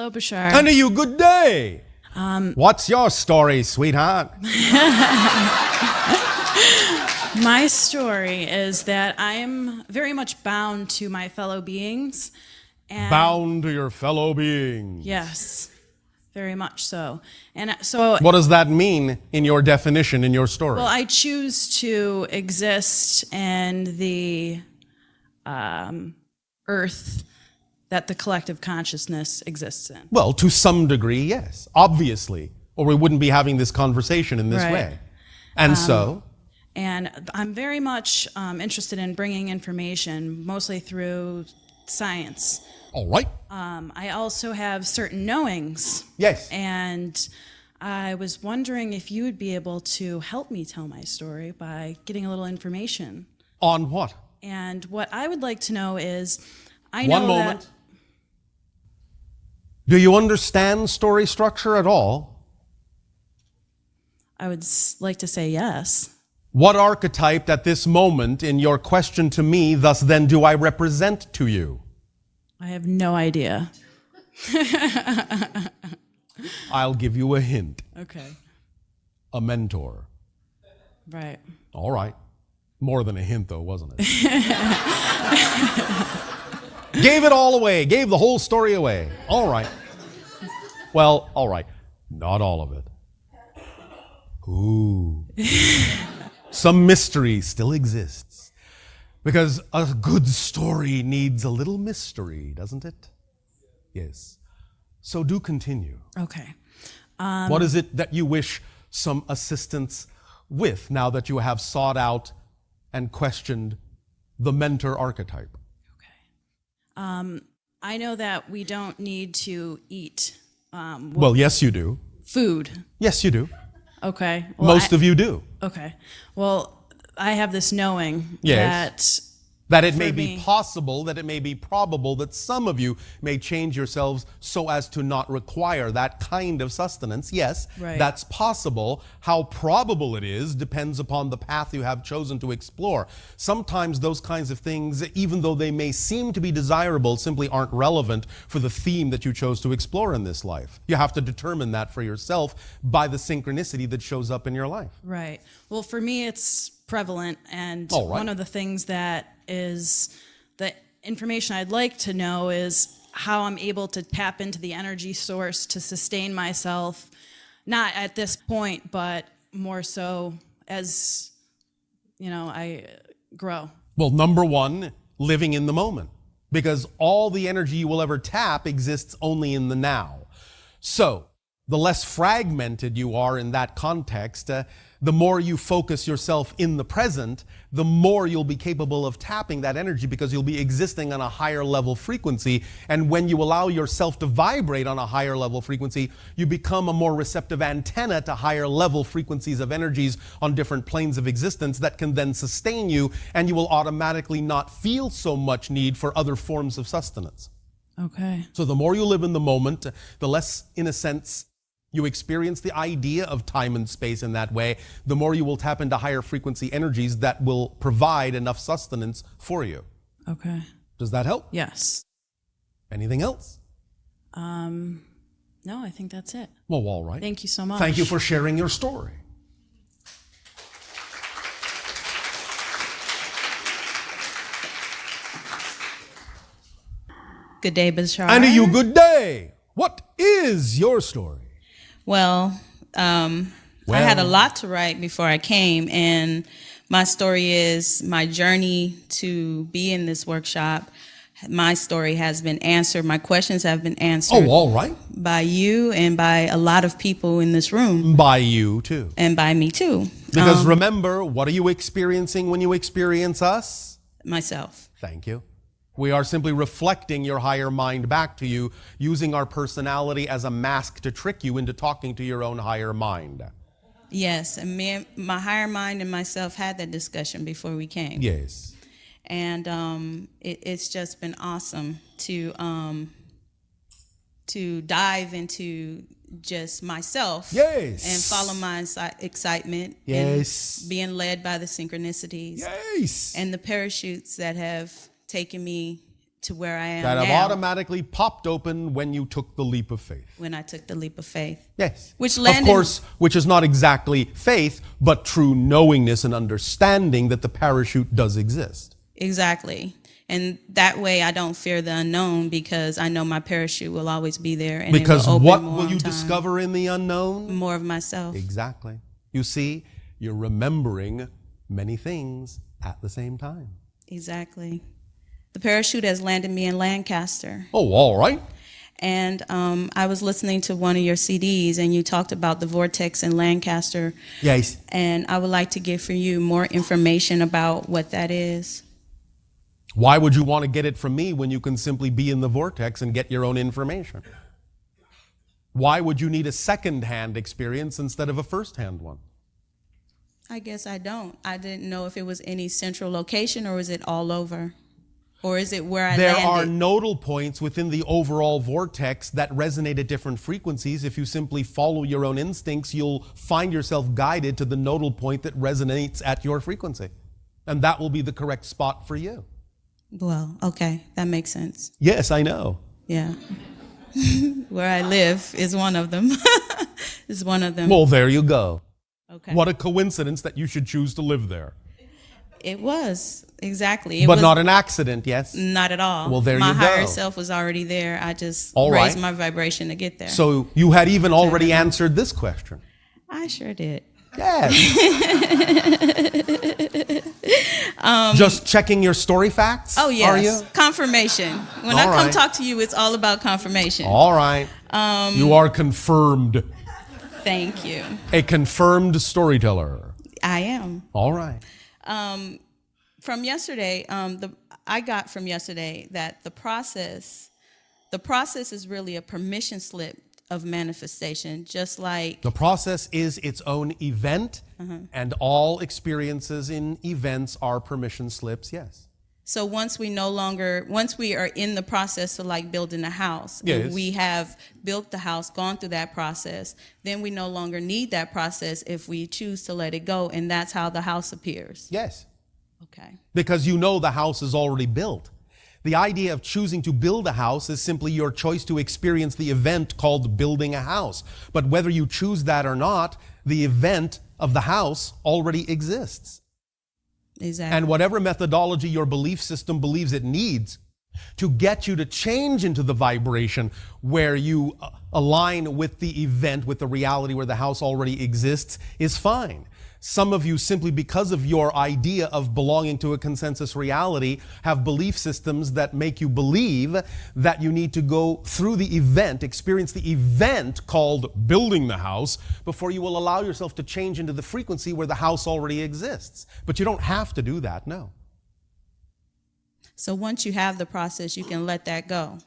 Hello, Bashar. And to you, good day. What's your story, sweetheart? My story is that I am very much bound to my fellow beings. And Bound to your fellow beings. yes, very much so. And so, What does that mean in your definition, in your story? well, I choose to exist in the earth that the collective consciousness exists in. Well, to some degree, yes, obviously, or we wouldn't be having this conversation in this Right. way. And so, And I'm very much interested in bringing information, mostly through science. all right, I also have certain knowings. yes. And I was wondering if you would be able to help me tell my story by getting a little information. On what? And what I would like to know is, I know One moment. that... Do you understand story structure at all? I would like to say yes. What archetype at this moment in your question to me, thus then, do I represent to you? I have no idea. I'll give you a hint. Okay. A mentor. Right. All right. More than a hint, though, wasn't it? Gave it all away. Gave the whole story away. All right. Well, all right. Not all of it. Ooh. Some mystery still exists. Because a good story needs a little mystery, doesn't it? Yes. So do continue. Okay. What is it that you wish some assistance with now that you have sought out and questioned the mentor archetype? I know that we don't need to eat Well, yes, you do. food. Yes, you do. Okay. Well, Most of you do. Okay. Well, I have this knowing Yes. That it may For be me. possible, that it may be probable that some of you may change yourselves so as to not require that kind of sustenance. Yes, Right. that's possible. How probable it is depends upon the path you have chosen to explore. Sometimes those kinds of things, even though they may seem to be desirable, simply aren't relevant for the theme that you chose to explore in this life. You have to determine that for yourself by the synchronicity that shows up in your life. Right. Well, for me, it's prevalent. And All right. one of the things that is the information I'd like to know is how I'm able to tap into the energy source to sustain myself, not at this point, but more so as, I grow. Well, number one, living in the moment, because all the energy you will ever tap exists only in the now. So the less fragmented you are in that context, the more you focus yourself in the present, the more you'll be capable of tapping that energy because you'll be existing on a higher level frequency. And when you allow yourself to vibrate on a higher level frequency, you become a more receptive antenna to higher level frequencies of energies on different planes of existence that can then sustain you, and you will automatically not feel so much need for other forms of sustenance. Okay. So the more you live in the moment, the less, in a sense, you experience the idea of time and space in that way, the more you will tap into higher frequency energies that will provide enough sustenance for you. Okay. Does that help? Yes. Anything else? No, I think that's it. Well, all right. Thank you so much. Thank you for sharing your story. Good day, Bashar. And to you, good day. What is your story? Well, I had a lot to write before I came, and my story is my journey to be in this workshop. My story has been answered. My questions have been answered. Oh, all right. By you and by a lot of people in this room. By you, too. And by me, too. Because remember, what are you experiencing when you experience us? Myself. Thank you. We are simply reflecting your higher mind back to you, using our personality as a mask to trick you into talking to your own higher mind. Yes, and my higher mind and myself had that discussion before we came. Yes. And it's just been awesome to dive into just myself. Yes. And follow my excitement. Yes. And being led by the synchronicities. Yes. And the parachutes that have taken me to where I am that have now automatically popped open when you took the leap of faith. when I took the leap of faith. Yes. Which landed, of course, which is not exactly faith, but true knowingness and understanding that the parachute does exist. Exactly. And that way I don't fear the unknown because I know my parachute will always be there. And Because it will open what more will on you time. discover in the unknown? More of myself. Exactly. You see, you're remembering many things at the same time. Exactly. The parachute has landed me in Lancaster. Oh, all right. And I was listening to one of your CDs and you talked about the Vortex in Lancaster. Yes. And I would like to give for you more information about what that is. Why would you want to get it from me when you can simply be in the vortex and get your own information? Why would you need a second-hand experience instead of a first-hand one? I guess I don't. I didn't know if it was any central location or is it all over? Or is it where I There landed? are nodal points within the overall vortex that resonate at different frequencies. If you simply follow your own instincts, you'll find yourself guided to the nodal point that resonates at your frequency. And that will be the correct spot for you. Well, okay, that makes sense. Yes, I know. Yeah. Where I live is one of them. Is one of them. Well, there you go. Okay. What a coincidence that you should choose to live there. It was, exactly. It But was not an accident, yes? not at all. Well, there my you go. higher self was already there. I just All raised right. my vibration to get there. So you had even already answered this question. I sure did. Yes. Just checking your story facts? Oh, yes. Are you? Confirmation. When All I come right. talk to you, it's all about confirmation. All right. You are confirmed. Thank you. A confirmed storyteller. I am. All right. From yesterday, I got from yesterday that the process is really a permission slip of manifestation, just like The process is its own event, and all experiences in events are permission slips, yes. so once we are in the process of like building a house, Yes. and we have built the house, gone through that process, then we no longer need that process if we choose to let it go, and that's how the house appears. Yes. Okay. Because you know the house is already built. The idea of choosing to build a house is simply your choice to experience the event called building a house. But whether you choose that or not, the event of the house already exists. Exactly. And whatever methodology your belief system believes it needs to get you to change into the vibration where you align with the event, with the reality where the house already exists, is fine. Some of you, simply because of your idea of belonging to a consensus reality, have belief systems that make you believe that you need to go through the event, experience the event called building the house, before you will allow yourself to change into the frequency where the house already exists. But you don't have to do that, no. So once you have the process, you can let that go.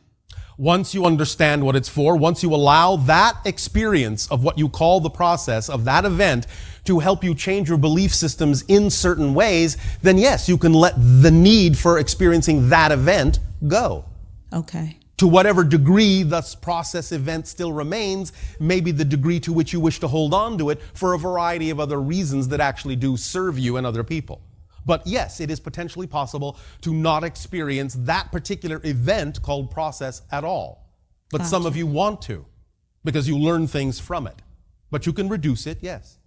Once you understand what it's for, once you allow that experience of what you call the process of that event to help you change your belief systems in certain ways, then yes, you can let the need for experiencing that event go. Okay. To whatever degree this process event still remains, maybe the degree to which you wish to hold on to it for a variety of other reasons that actually do serve you and other people. But yes, it is potentially possible to not experience that particular event called process at all. But some of you want to, because you learn things from it. But you can reduce it, yes.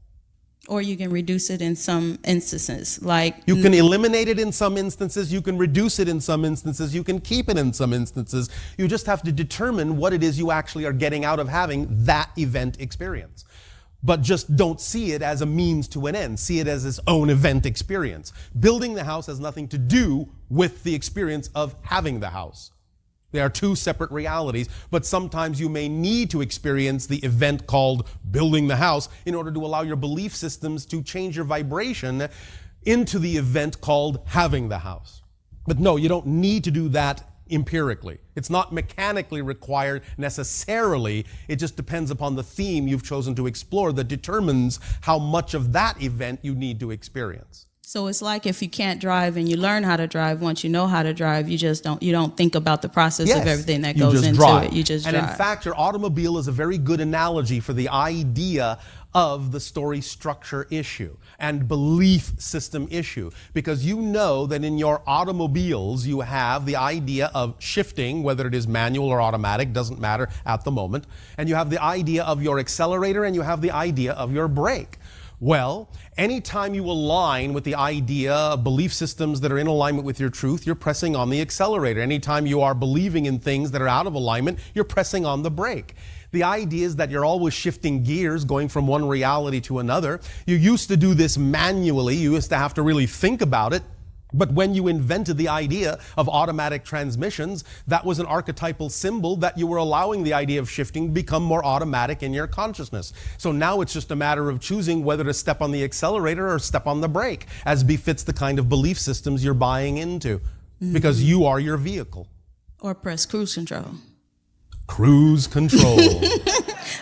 Or you can reduce it in some instances, like You can eliminate it in some instances, you can reduce it in some instances, you can keep it in some instances. You just have to determine what it is you actually are getting out of having that event experience. But just don't see it as a means to an end. See it as its own event experience. Building the house has nothing to do with the experience of having the house. They are two separate realities, but sometimes you may need to experience the event called building the house in order to allow your belief systems to change your vibration into the event called having the house. But no, you don't need to do that empirically. It's not mechanically required necessarily. It just depends upon the theme you've chosen to explore that determines how much of that event you need to experience. So it's like if you can't drive and you learn how to drive, once you know how to drive, you don't think about the process of everything that goes into it. You just drive. And in fact, your automobile is a very good analogy for the idea of the story structure issue and belief system issue, because you know that in your automobiles you have the idea of shifting, whether it is manual or automatic, doesn't matter at the moment, and you have the idea of your accelerator and you have the idea of your brake. Well, anytime you align with the idea of belief systems that are in alignment with your truth, you're pressing on the accelerator. Anytime you are believing in things that are out of alignment, you're pressing on the brake. The idea is that you're always shifting gears, going from one reality to another. You used to do this manually. You used to have to really think about it. But when you invented the idea of automatic transmissions, that was an archetypal symbol that you were allowing the idea of shifting to become more automatic in your consciousness. So now it's just a matter of choosing whether to step on the accelerator or step on the brake, as befits the kind of belief systems you're buying into, because you are your vehicle. Or press cruise control. Cruise control.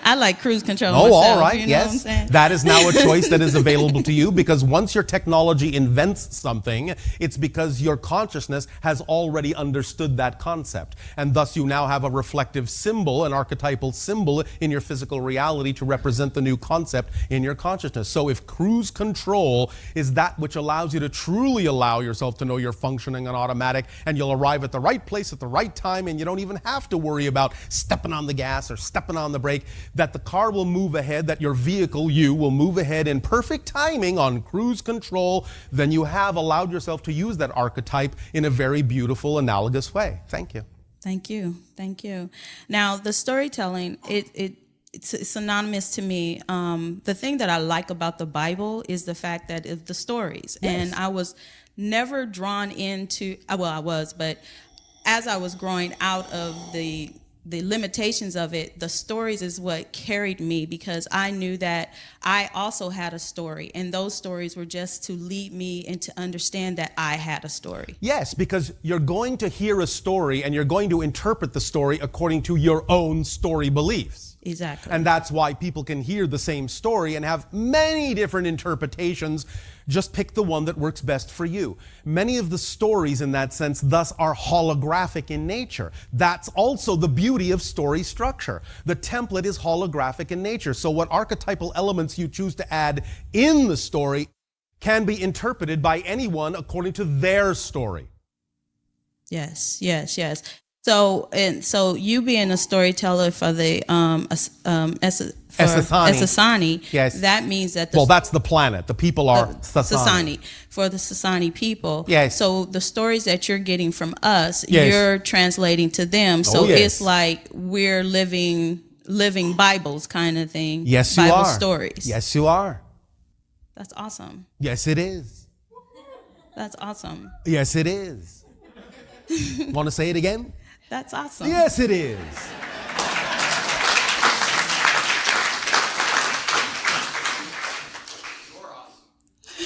I like cruise control Oh, myself, all right, you know yes. what I'm saying? That is now a choice that is available to you, because once your technology invents something, it's because your consciousness has already understood that concept. And thus you now have a reflective symbol, an archetypal symbol in your physical reality to represent the new concept in your consciousness. So if cruise control is that which allows you to truly allow yourself to know you're functioning on automatic, and you'll arrive at the right place at the right time, and you don't even have to worry about stepping on the gas or stepping on the brake, that the car will move ahead, that your vehicle, you, will move ahead in perfect timing on cruise control, then you have allowed yourself to use that archetype in a very beautiful, analogous way. Thank you. Thank you. Thank you. Now, the storytelling, it's synonymous to me. The thing that I like about the Bible is the fact that it's the stories. Yes. And I was never drawn into, well, I was, but as I was growing out of the limitations of it, the stories is what carried me, because I knew that I also had a story, and those stories were just to lead me and to understand that I had a story. Yes, because you're going to hear a story and you're going to interpret the story according to your own story beliefs. Exactly. And that's why people can hear the same story and have many different interpretations. Just pick the one that works best for you. Many of the stories in that sense thus are holographic in nature. That's also the beauty of story structure. The template is holographic in nature. So what archetypal elements you choose to add in the story can be interpreted by anyone according to their story. Yes, yes, yes. So you being a storyteller for the Sasani, yes, that means that that's the planet. The people are Sasani. For the Sasani people. Yes. So the stories that you're getting from us, yes, you're translating to them. So yes, it's like we're living Bibles kind of thing. Yes, you Bible are. stories. Yes, you are. That's awesome. Yes, it is. That's awesome. Yes, it is. Want to say it again? That's awesome. Yes, it is.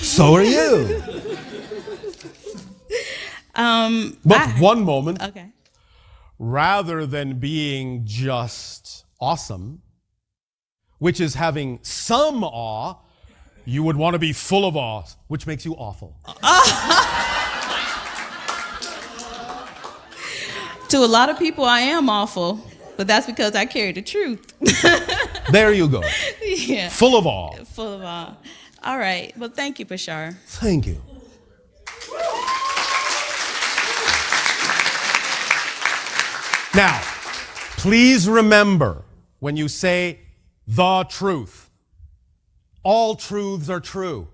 So are you. But one moment. Okay. Rather than being just awesome, which is having some awe, you would want to be full of awe, which makes you awful. To a lot of people, I am awful, but that's because I carry the truth. There you go. Yeah. Full of awe. Full of awe. All right. Well, thank you, Bashar. Thank you. Now, please remember, when you say the truth, all truths are true.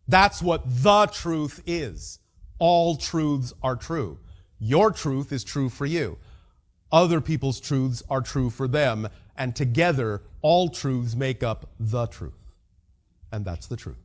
That's what the truth is. All truths are true. Your truth is true for you. Other people's truths are true for them. And together, all truths make up the truth. And that's the truth.